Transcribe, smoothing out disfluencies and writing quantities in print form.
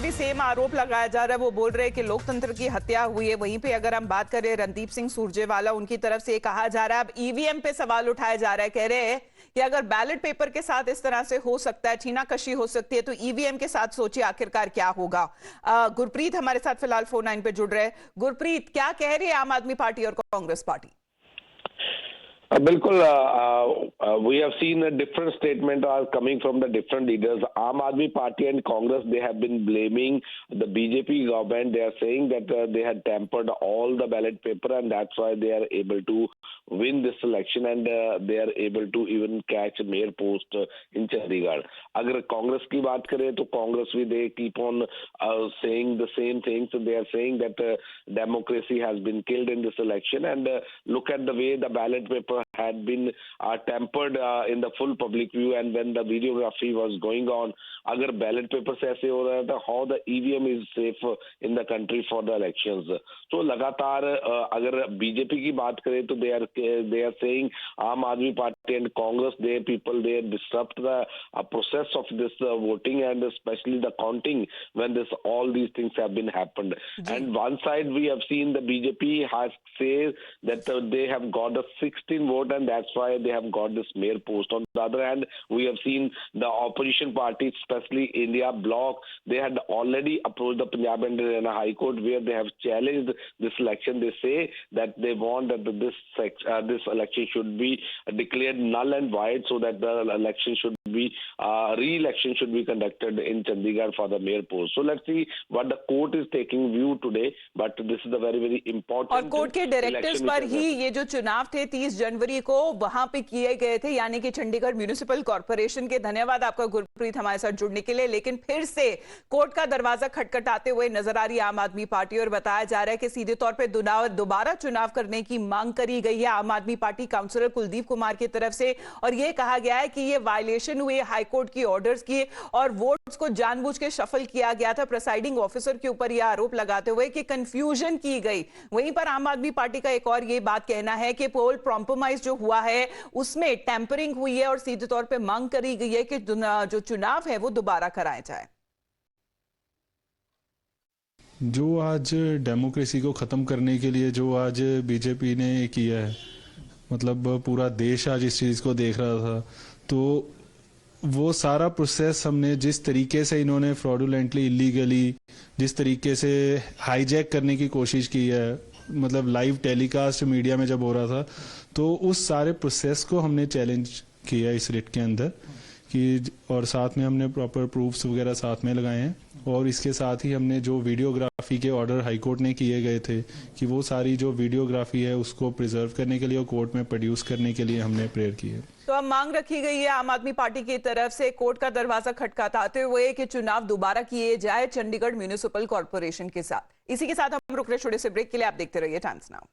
भी सेम आरोप लगाया जा रहा है। वो बोल रहे हैं कि लोकतंत्र की हत्या हुई है। वहीं पे अगर हम बात करें रणदीप सिंह सुरजेवाला, उनकी तरफ से कहा जा रहा है, अब ईवीएम पे सवाल उठाया जा रहा है। कह रहे हैं कि अगर बैलेट पेपर के साथ इस तरह से हो सकता है, छीनाकशी हो सकती है, तो ईवीएम के साथ सोचिए आखिरकार क्या होगा। गुरप्रीत हमारे साथ फिलहाल फोन लाइन पे जुड़ रहे हैं। गुरप्रीत, क्या कह रही है आम आदमी पार्टी और कांग्रेस पार्टी? बिल्कुल, we have seen a different statement are coming from the different leaders. Aam Aadmi Party and Congress, they have been blaming the BJP government. They are saying that they had tampered all the ballot paper, and that's why they are able to win this election, and they are able to even catch mayor post in Chandigarh. अगर कांग्रेस की बात करें तो कांग्रेस भी they keep on saying the same things. So they are saying that democracy has been killed in this election, and look at the way the ballot paper had been tampered in the full public view, and when the videography was going on, अगर ballot paper से ऐसे हो रहा था, how the EVM is safe in the country for the elections. तो लगातार अगर BJP की बात करें तो they are saying आम आदमी party and Congress, they disrupt the process of this voting, and especially the counting when all these things have been happened. And one side we have seen the BJP has said that they have got a 16 vote, and that's why they have got this mayor post. On the other hand, we have seen the opposition parties, especially India Bloc, they had already approached the Punjab and Haryana High Court, where they have challenged this election. They say that they want that this election should be declared null and void, so that the election should be re-election should be conducted in Chandigarh for the mayor post. So let's see what the court is taking view today, but this is a very very important. और court के directives पर ही ये जो चुनाव थे 30 जनवरी को वहां पे किए गए थे, यानी कि चंडीगढ़ म्युनिसिपल कॉर्पोरेशन के। धन्यवाद आपका गुरप्रीत हमारे साथ जुड़ने के लिए। लेकिन फिर से कोर्ट का दरवाजा खटखटाते हुए नजर आ रही आम आदमी पार्टी, और बताया जा रहा है कि सीधे तौर पे दोबारा चुनाव करने की मांग करी गई है आम आदमी पार्टी काउंसिलर कुलदीप कुमार की तरफ से, और यह कहा गया है कि ये वायलेशन हुए हाईकोर्ट की ऑर्डर्स की, और वोट्स को जानबूझ के शफल किया गया था प्रिसाइडिंग ऑफिसर के ऊपर, यह आरोप लगाते हुए कि कंफ्यूजन की गई। वहीं पर आम आदमी पार्टी का एक और ये बात कहना है कि पोल कॉम्प्रोमाइज जो हुआ है उसमें टेम्परिंग हुई है, और सीधे तौर पे मांग करी गई है कि जो चुनाव है वो दोबारा कराया जाए। जो आज डेमोक्रेसी को ख़त्म करने के लिए जो आज बीजेपी ने किया है, मतलब पूरा देश आज इस चीज़ को देख रहा था, तो वो सारा प्रोसेस हमने जिस तरीके से इन्होंने फ्रॉडुलेंटली इलीगली जिस तरीके से हाईजैक करने की कोशिश की है, मतलब लाइव टेलीकास्ट मीडिया में जब हो रहा था, तो उस सारे प्रोसेस को हमने चैलेंज किया इस रिट के अंदर कि, और साथ में हमने प्रॉपर प्रूफ्स वगैरह साथ में लगाए हैं, और इसके साथ ही हमने जो वीडियोग्राफी के ऑर्डर हाईकोर्ट ने किए गए थे कि वो सारी जो वीडियोग्राफी है उसको प्रिजर्व करने के लिए और कोर्ट में प्रोड्यूस करने के लिए हमने प्रेयर की है। तो अब मांग रखी गई है आम आदमी पार्टी की तरफ से कोर्ट का दरवाजा खटखटाते हुए कि चुनाव दोबारा किए जाए चंडीगढ़ म्युनिसिपल कॉर्पोरेशन के साथ। इसी के साथ हम रुक रहे छोटे से ब्रेक के लिए। आप देखते रहिए टाइम्स नाउ।